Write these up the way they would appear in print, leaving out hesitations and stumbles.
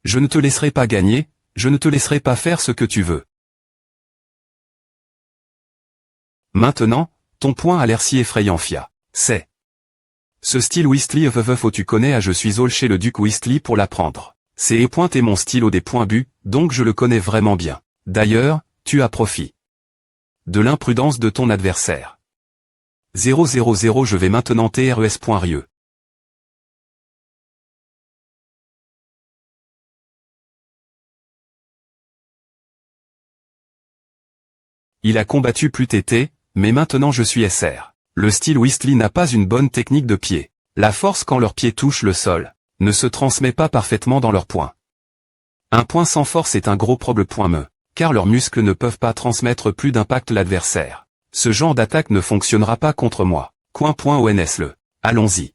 Je ne te laisserai pas gagner, je ne te laisserai pas faire ce que tu veux. Maintenant, ton point a l'air si effrayant Fia. C'est. Ce style Whistly faut tu connais à je suis all chez le duc Whistly pour l'apprendre. C'est et mon style au des points but, donc je le connais vraiment bien. D'ailleurs, tu as profit de l'imprudence de ton adversaire. 000 je vais maintenant TRES.RIE. Il a combattu plus TT, mais maintenant je suis SR. Le style Whistly n'a pas une bonne technique de pied. La force quand leurs pieds touchent le sol ne se transmet pas parfaitement dans leurs poings. Un point sans force est un gros problème, car leurs muscles ne peuvent pas transmettre plus d'impact l'adversaire. Ce genre d'attaque ne fonctionnera pas contre moi. ONS. Allons-y.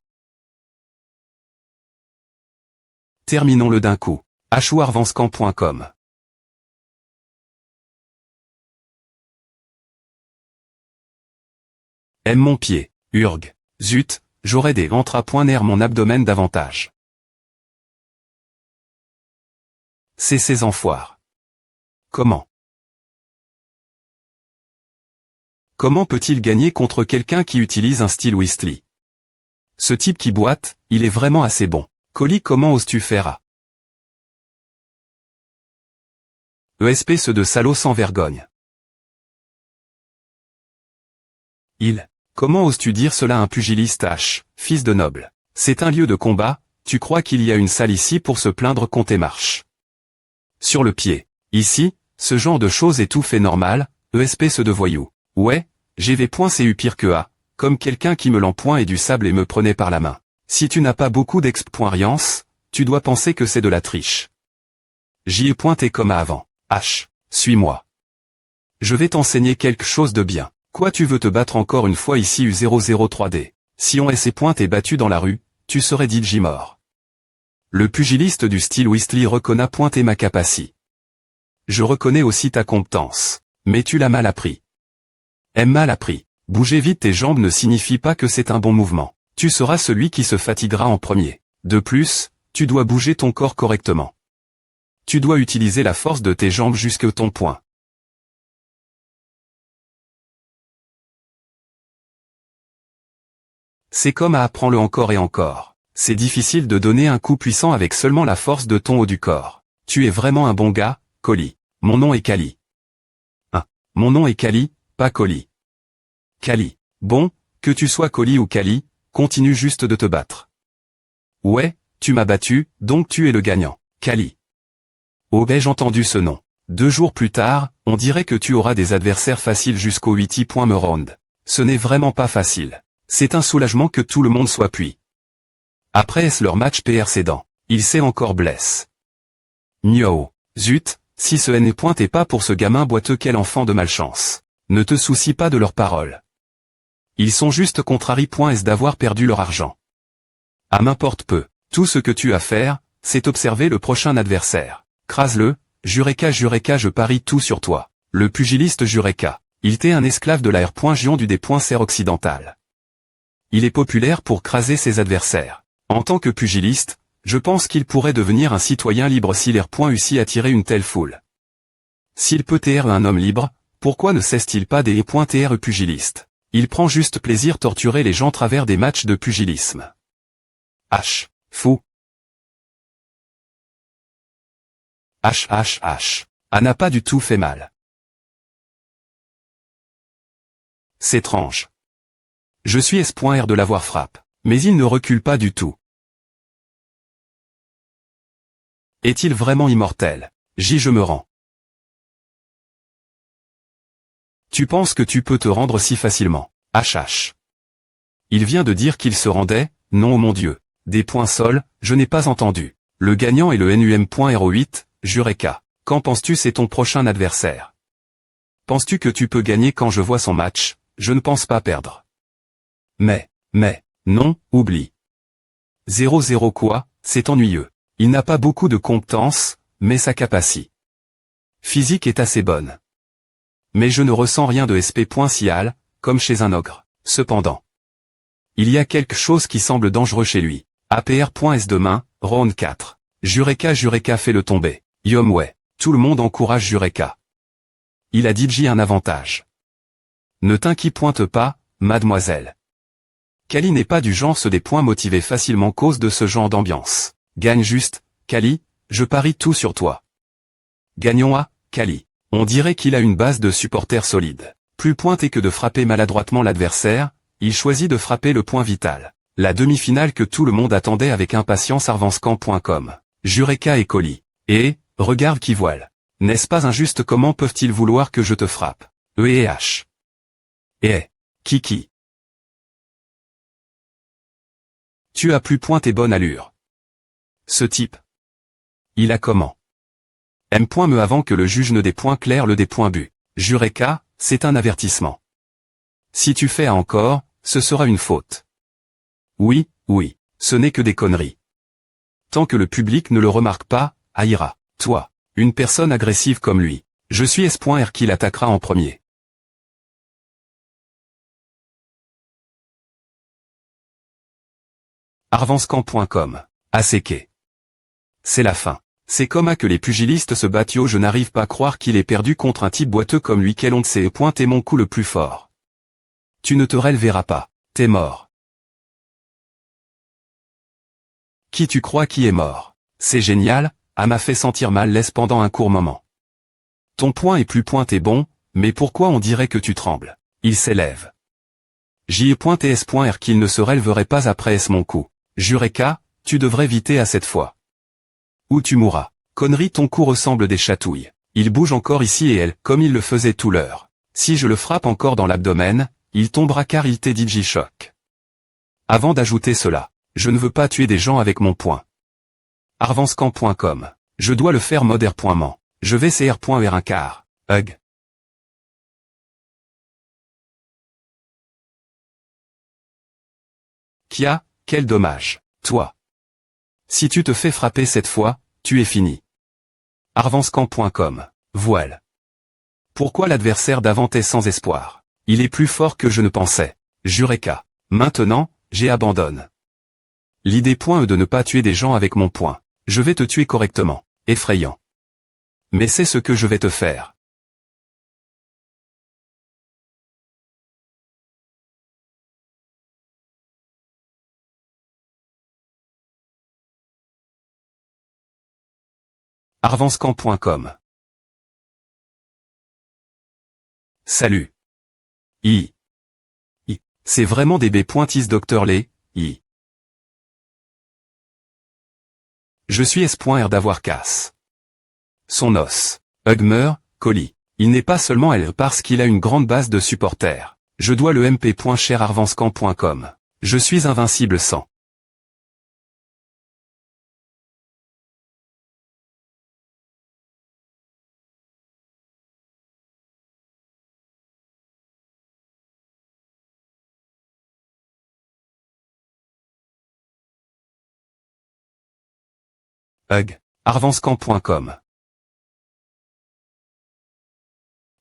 Terminons-le d'un coup. Achouarvanscamp.com. Aime mon pied, Urg. Zut, j'aurais des ventres à points mon abdomen davantage. C'est ces enfoires. Comment peut-il gagner contre quelqu'un qui utilise un style Whistly? Ce type qui boite, il est vraiment assez bon. Colli, comment oses-tu faire à ESP ce de salaud sans vergogne? Comment oses-tu dire cela à un pugiliste H, fils de noble? C'est un lieu de combat, tu crois qu'il y a une salle ici pour se plaindre qu'on t'émarche? Sur le pied. Ici, ce genre de choses est tout fait normal, ESP ce de voyou. Ouais, GV.cu pire que A, comme quelqu'un qui me l'empoint et du sable et me prenait par la main. Si tu n'as pas beaucoup d'expérience, tu dois penser que c'est de la triche. J'y ai pointé comme à avant. H, suis-moi. Je vais t'enseigner quelque chose de bien. Quoi tu veux te battre encore une fois ici U003D? Si on s'est pointé battu dans la rue, tu serais DJ mort. Le pugiliste du style Whistly reconnaît pointer ma capacité. Je reconnais aussi ta compétence. Mais tu l'as mal appris. Aime mal appris. Bouger vite tes jambes ne signifie pas que c'est un bon mouvement. Tu seras celui qui se fatiguera en premier. De plus, tu dois bouger ton corps correctement. Tu dois utiliser la force de tes jambes jusqu'à ton point. C'est comme à apprendre-le encore et encore. C'est difficile de donner un coup puissant avec seulement la force de ton haut du corps. Tu es vraiment un bon gars, Colli. Mon nom est Kali. Mon nom est Kali, pas Colli. Kali. Bon, que tu sois Colli ou Kali, continue juste de te battre. Ouais, tu m'as battu, donc tu es le gagnant. Kali. Oh ai-je entendu ce nom. 2 jours plus tard, on dirait que tu auras des adversaires faciles jusqu'au 8e round. Ce n'est vraiment pas facile. C'est un soulagement que tout le monde soit puis. Après est-ce leur match précédent. Il s'est encore blesse. Nio. Zut, si ce n'est pointé pas pour ce gamin boiteux, quel enfant de malchance. Ne te soucie pas de leurs paroles. Ils sont juste contrariés est d'avoir perdu leur argent. À m'importe peu. Tout ce que tu as à faire, c'est observer le prochain adversaire. Crase-le, Jureka je parie tout sur toi. Le pugiliste Jureka. Il était un esclave de la R.Gion du D.Serre occidental. Il est populaire pour craser ses adversaires. En tant que pugiliste, je pense qu'il pourrait devenir un citoyen libre s'il réussit à tirer une telle foule. S'il peut être un homme libre, pourquoi ne cesse-t-il pas des .tr pugiliste? Il prend juste plaisir torturer les gens à travers des matchs de pugilisme. H. Fou. H. A n'a pas du tout fait mal. C'est étrange. Je suis S.R de l'avoir frappe. Mais il ne recule pas du tout. Est-il vraiment immortel? Je me rends. Tu penses que tu peux te rendre si facilement? HH. Il vient de dire qu'il se rendait, non oh mon Dieu. Des points sol, je n'ai pas entendu. Le gagnant est le NUM.08, Jureka. Qu'en penses-tu, c'est ton prochain adversaire? Penses-tu que tu peux gagner quand je vois son match? Je ne pense pas perdre. Mais. Non, oublie. 0-0 quoi, c'est ennuyeux. Il n'a pas beaucoup de compétences, mais sa capacité physique est assez bonne. Mais je ne ressens rien de SP.cial, comme chez un ogre. Cependant, il y a quelque chose qui semble dangereux chez lui. APR.S demain, round 4. Jureka fait le tomber. Yom ouais. Tout le monde encourage Jureka. Il a DJ un avantage. Ne t'inquiète pas, mademoiselle. Kali n'est pas du genre se des points motivés facilement cause de ce genre d'ambiance. Gagne juste, Kali, je parie tout sur toi. Gagnons à, Kali. On dirait qu'il a une base de supporters solide. Plus pointé que de frapper maladroitement l'adversaire, il choisit de frapper le point vital. La demi-finale que tout le monde attendait avec impatience arvancecamp.com. Jureka et Koli. Et, regarde qui voile. N'est-ce pas injuste, comment peuvent-ils vouloir que je te frappe? E&H. Eh. Kiki. Tu as plus point et bonne allure. Ce type. Il a comment? M. me avant que le juge ne des points clairs le des points bu. Jureka, c'est un avertissement. Si tu fais encore, ce sera une faute. Oui, ce n'est que des conneries. Tant que le public ne le remarque pas, haïra. Toi, une personne agressive comme lui. Je suis S.R qui l'attaquera en premier. Arvancecamp.com. Aseke. C'est la fin. C'est comme à que les pugilistes se battent. Je n'arrive pas à croire qu'il est perdu contre un type boiteux comme lui. Quel honte, c'est pointé mon coup le plus fort. Tu ne te relèveras pas. T'es mort. Qui tu crois qui est mort? C'est génial, m'a fait sentir mal laisse pendant un court moment. Ton point est plus pointé bon, mais pourquoi on dirait que tu trembles? Il s'élève. J'y ai pointé S.R qu'il ne se relèverait pas après S mon coup. Jureka, tu devrais éviter à cette fois. Ou tu mourras. Connerie, ton coup ressemble des chatouilles. Il bouge encore ici et elle, comme il le faisait tout l'heure. Si je le frappe encore dans l'abdomen, il tombera car il t'est DJ choc. Avant d'ajouter cela, je ne veux pas tuer des gens avec mon poing. Arvancecamp.com. Je dois le faire modère.ment. Je vais CR.R un quart. Hug. Kia, quel dommage. Toi. Si tu te fais frapper cette fois, tu es fini. Arvancecamp.com. Voile. Pourquoi l'adversaire d'avant est sans espoir? Il est plus fort que je ne pensais. Jureka. Maintenant, j'abandonne. L'idée de ne pas tuer des gens avec mon poing. Je vais te tuer correctement. Effrayant. Mais c'est ce que je vais te faire. Arvancecamp.com. Salut. C'est vraiment des B.is Dr. Lee, Je suis S.R d'avoir casse. Son os. Hug meurt, Koli. Il n'est pas seulement elle parce qu'il a une grande base de supporters. Je dois le MP. Cher arvancecamp.com. Je suis invincible sans. Hug. Arvancecamp.com.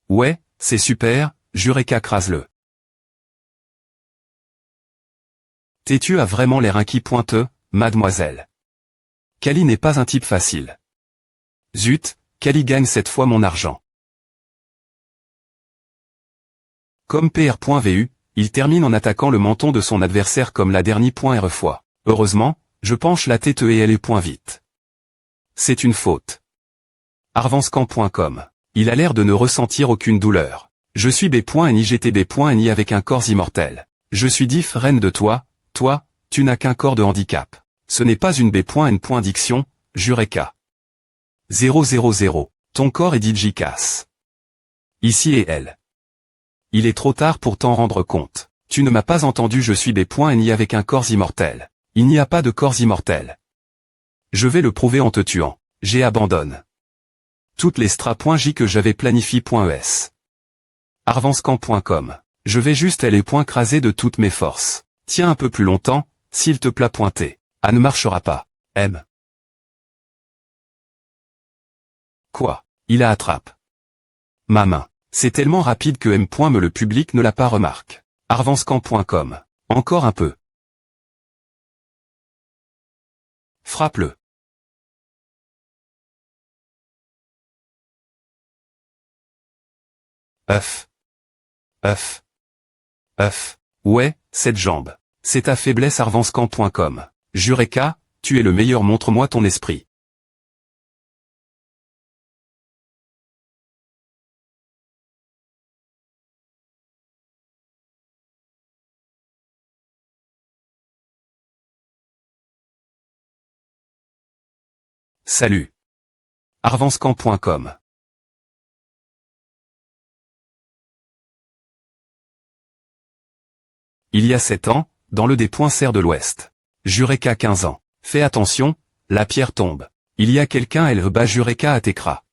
Ouais, c'est super, Jureka crase-le. Têtu a vraiment l'air inquiet pointeux, mademoiselle. Kali n'est pas un type facile. Zut, Kali gagne cette fois mon argent. Comme PR.vu, il termine en attaquant le menton de son adversaire comme la dernière fois. Heureusement, je penche la tête et elle est point vite. C'est une faute. Arvancecamp.com. Il a l'air de ne ressentir aucune douleur. Je suis B.NIGTB.NI avec un corps immortel. Je suis différente de toi, tu n'as qu'un corps de handicap. Ce n'est pas une B.N. Diction, Jureka. 000. Ton corps est DJ casse. Ici et elle. Il est trop tard pour t'en rendre compte. Tu ne m'as pas entendu, je suis B.NI avec un corps immortel. Il n'y a pas de corps immortel. Je vais le prouver en te tuant. J'abandonne. Toutes les J que j'avais planifié.es. Arvancecamp.com. Je vais juste aller craser de toutes mes forces. Tiens un peu plus longtemps, s'il te plaît pointer. Ne marchera pas. M. Quoi? Il a attrape. Ma main. C'est tellement rapide que M. le public ne l'a pas remarque. Arvancecamp.com. Encore un peu. Frappe-le. œuf, œuf, œuf. Ouais, cette jambe. C'est ta faiblesse arvancecamp.com. Jureka, tu es le meilleur, montre-moi ton esprit. Salut. arvancecamp.com. Il y a 7 ans, dans le des Points-Serre de l'Ouest. Jureka 15 ans. Fais attention, la pierre tombe. Il y a quelqu'un, elle bat Jureka à Tekra.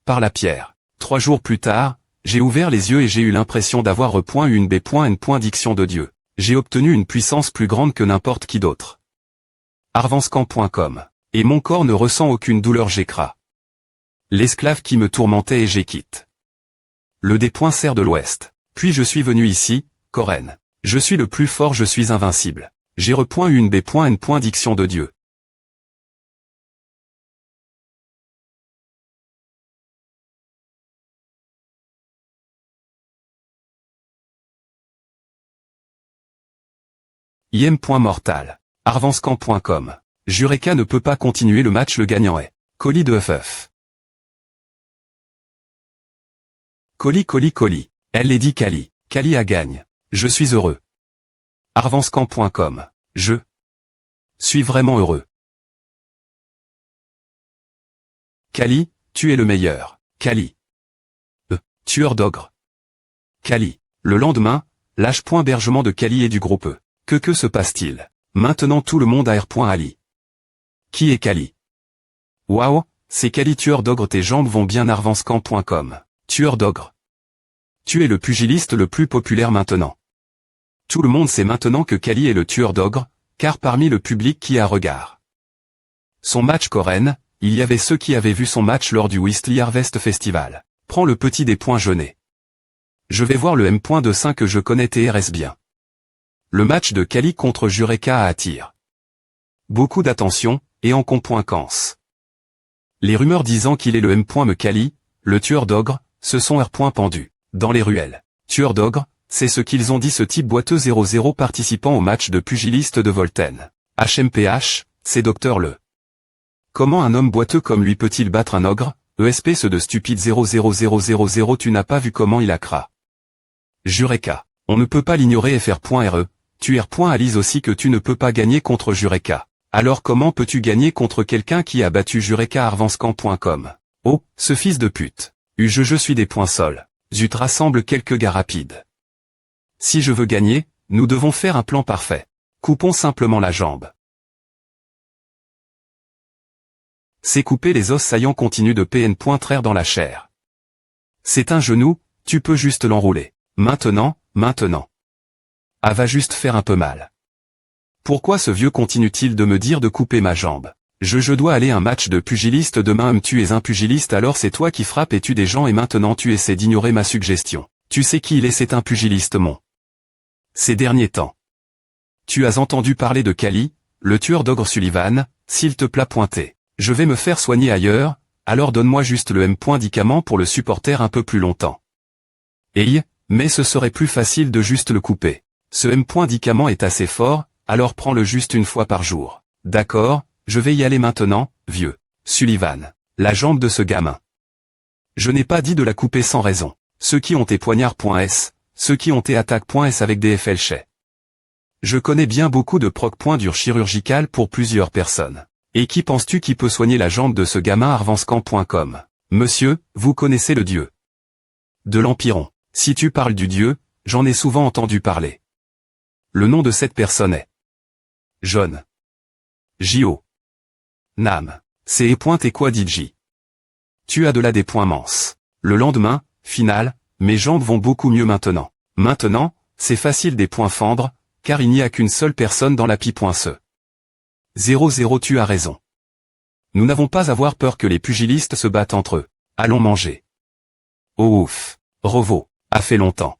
Par la pierre. 3 jours plus tard, j'ai ouvert les yeux et j'ai eu l'impression d'avoir eu une B.N. Diction de Dieu. J'ai obtenu une puissance plus grande que n'importe qui d'autre. arvancecamp.com. Et mon corps ne ressent aucune douleur, j'écras. L'esclave qui me tourmentait et j'ai quitte. Le des Points-Serre de l'Ouest. Puis je suis venu ici, Koren. Je suis le plus fort, je suis invincible. J'ai eu une B.N. Diction de Dieu. IM.mortal. arvancecamp.com. Jureka ne peut pas continuer le match, le gagnant est Colis de FF. Colis. Elle est dit Kali. Kali a gagne. Je suis heureux. arvancecamp.com. Je suis vraiment heureux. Kali, tu es le meilleur. Kali. Tueur d'ogre. Kali. Le lendemain, l'H.bergement de Kali et du groupe E. Que se passe-t-il? Maintenant tout le monde a R.Ali. Qui est Kali? Waouh, c'est Kali, tueur d'ogre, tes jambes vont bien, arvancecamp.com. Tueur d'ogre. Tu es le pugiliste le plus populaire maintenant. Tout le monde sait maintenant que Kali est le tueur d'ogre, car parmi le public qui a regard son match Koren, il y avait ceux qui avaient vu son match lors du Whistler Harvest Festival. Prends le petit des points jaunes. Je vais voir le M.25 que je connais TRS bien. Le match de Kali contre Jureka attire beaucoup d'attention, et en conséquence. Les rumeurs disant qu'il est le M.Me Kali, le tueur d'ogre, se sont pendus dans les ruelles. Tueur d'ogre, c'est ce qu'ils ont dit, ce type boiteux 00 participant au match de pugiliste de Volten. HMPH, c'est Docteur Le. Comment un homme boiteux comme lui peut-il battre un ogre? ESP, ce de stupide 00000, tu n'as pas vu comment il a cra. Jureka. On ne peut pas l'ignorer et faire .re. Tu R.Alise aussi que tu ne peux pas gagner contre Jureka. Alors comment peux-tu gagner contre quelqu'un qui a battu Jureka? arvancecamp.com. Oh, ce fils de pute. Je suis des points sols. Zut, rassemble quelques gars rapides. Si je veux gagner, nous devons faire un plan parfait. Coupons simplement la jambe. C'est couper les os saillants, continue de PN. Traire dans la chair. C'est un genou, tu peux juste l'enrouler. Maintenant. Ah, va juste faire un peu mal. Pourquoi ce vieux continue-t-il de me dire de couper ma jambe? Je dois aller à un match de pugiliste demain. Tu es un pugiliste, alors c'est toi qui frappes et tues des gens, et maintenant tu essaies d'ignorer ma suggestion. Tu sais qui il est, c'est un pugiliste Ces derniers temps. Tu as entendu parler de Kali, le tueur d'ogre Sullivan, s'il te plaît pointé. Je vais me faire soigner ailleurs, alors donne-moi juste le M.dicament pour le supporter un peu plus longtemps. Mais ce serait plus facile de juste le couper. Ce M.dicament est assez fort, alors prends-le juste une fois par jour. D'accord, je vais y aller maintenant, vieux. Sullivan. La jambe de ce gamin. Je n'ai pas dit de la couper sans raison. Ceux qui ont tes poignards.s, ceux qui ont tes attaques.s avec des FLC. Je connais bien beaucoup de proc.dur chirurgical pour plusieurs personnes. Et qui penses-tu qui peut soigner la jambe de ce gamin? arvancecamp.com. Monsieur, vous connaissez le dieu de l'Empiron. Si tu parles du dieu, j'en ai souvent entendu parler. Le nom de cette personne est John. J.O. Nam. C'est et quoi dit J. Tu as de là des points manses. Le lendemain, final, mes jambes vont beaucoup mieux maintenant. Maintenant, c'est facile des points fendre, car il n'y a qu'une seule personne dans la pie.ce. 00 Tu as raison. Nous n'avons pas à avoir peur que les pugilistes se battent entre eux. Allons manger. Oh ouf. Revo. A fait longtemps.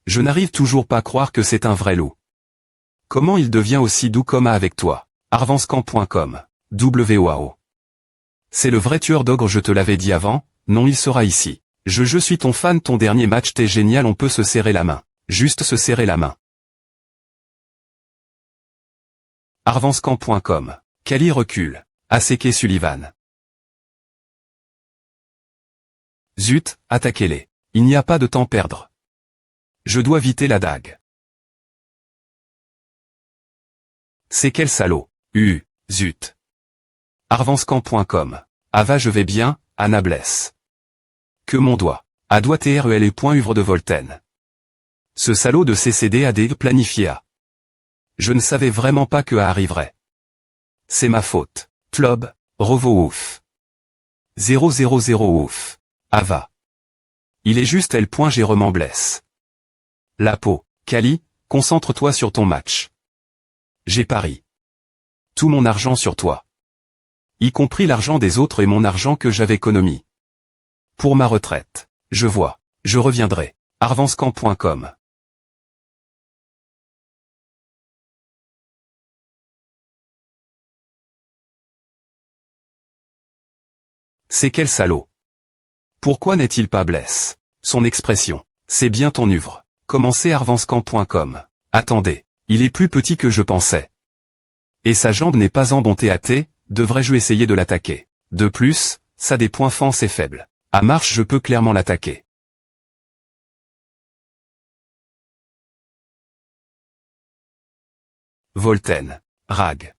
Je n'arrive toujours pas à croire que c'est un vrai loup. Comment il devient aussi doux comme avec toi? arvancecamp.com. WOAO. C'est le vrai tueur d'ogre, je te l'avais dit avant, non, il sera ici. Je suis ton fan, ton dernier match t'es génial, on peut se serrer la main. Juste se serrer la main. Arvanscamp.com. Cali recule. Aseke Sullivan. Zut, attaquez-les. Il n'y a pas de temps à perdre. Je dois viter la dague. C'est quel salaud. Zut. Arvanscamp.com. Ava je vais bien, Anna blesse. Que mon doigt. A doigt TREL point uvre de Voltaine. Ce salaud de CCD a des planifié à. Je ne savais vraiment pas que A arriverait. C'est ma faute. Tlob, Revo ouf. 000 ouf. Ava. Il est juste L. Jérôme en blesse. La peau. Cali, concentre-toi sur ton match. J'ai pari. Tout mon argent sur toi. Y compris l'argent des autres et mon argent que j'avais économisé. Pour ma retraite. Je vois. Je reviendrai. Arvanscamp.com. C'est quel salaud. Pourquoi n'est-il pas blesse? Son expression. C'est bien ton uvre. Commencez Arvanscamp.com. Attendez. Il est plus petit que je pensais. Et sa jambe n'est pas en bon TAT, devrais-je essayer de l'attaquer? De plus, ça des points fins c'est faible. À marche je peux clairement l'attaquer. Voltaine. Rag.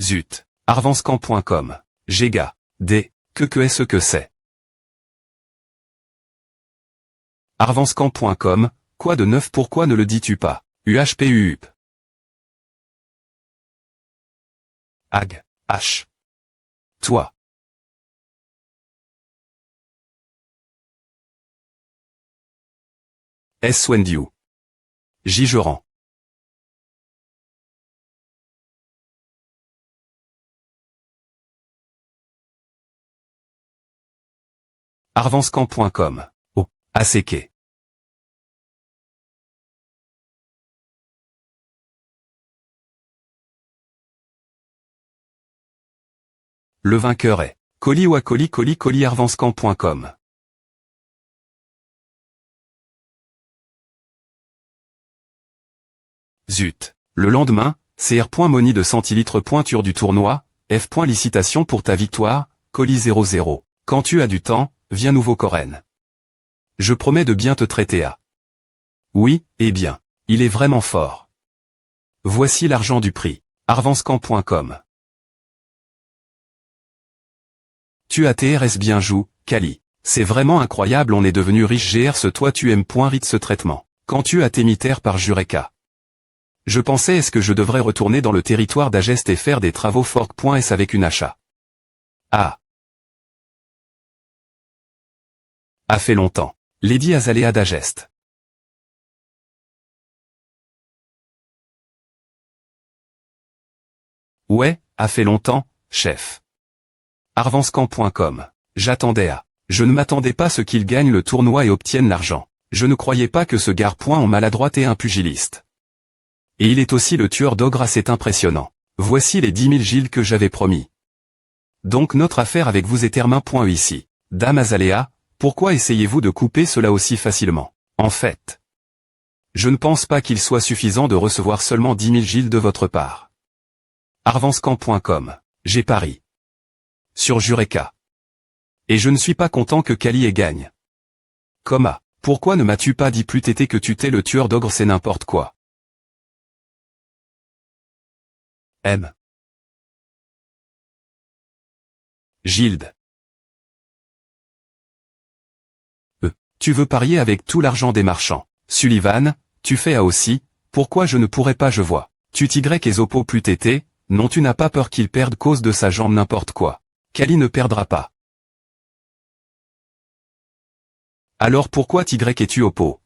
Zut. Arvanscamp.com. Géga. Que est-ce que c'est? Arvanscamp.com. Quoi de neuf, pourquoi ne le dis-tu pas? UHPUUP. Ag. H. Toi. S. Wendiou. Gigeran. Arvanscamp.com. Oh. Aseke. Le vainqueur est Coli ou Coli Arvanscamp.com. Zut. Le lendemain, CR.Moni de centilitres pointure du tournoi, F. Licitation pour ta victoire, Coli 00. Quand tu as du temps, viens nouveau Coren. Je promets de bien te traiter à. Oui, eh bien. Il est vraiment fort. Voici l'argent du prix. Arvanscamp.com. Tu as TRS bien joue, Cali. C'est vraiment incroyable, on est devenu riche GR toi tu aimes point rite ce traitement. Quand tu as tes mitaires par Jureka. Je pensais est-ce que je devrais retourner dans le territoire d'Agest et faire des travaux fork.s avec une achat. Ah. A fait longtemps. Lady Azalea d'Agest. Ouais, a fait longtemps, chef. Arvanscamp.com. J'attendais à. Je ne m'attendais pas à ce qu'il gagne le tournoi et obtienne l'argent. Je ne croyais pas que ce gars en maladroit est un pugiliste. Et il est aussi le tueur d'ogre assez impressionnant. Voici les 10 000 Gilles que j'avais promis. Donc notre affaire avec vous est terminée. Ici. Dame Azalea, pourquoi essayez-vous de couper cela aussi facilement? En fait. Je ne pense pas qu'il soit suffisant de recevoir seulement 10 000 Gilles de votre part. Arvanscamp.com. J'ai pari. Sur Jureka. Et je ne suis pas content que Cali gagne. Coma. Pourquoi ne m'as-tu pas dit plus tété que tu t'es le tueur d'ogre, c'est n'importe quoi. M. Gilde. Tu veux parier avec tout l'argent des marchands. Sullivan, tu fais A aussi, pourquoi je ne pourrais pas je vois. Tu Y et Zopo plus tété, non tu n'as pas peur qu'il perde cause de sa jambe n'importe quoi. Cali ne perdra pas. Alors pourquoi Y es-tu au pot?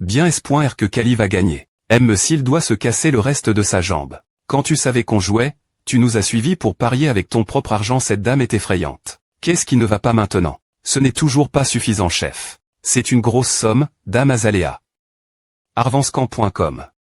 Bien espoir que Cali va gagner. M s'il doit se casser le reste de sa jambe. Quand tu savais qu'on jouait, tu nous as suivis pour parier avec ton propre argent, cette dame est effrayante. Qu'est-ce qui ne va pas maintenant? Ce n'est toujours pas suffisant chef. C'est une grosse somme, dame Azalea. Arvanscamp.com.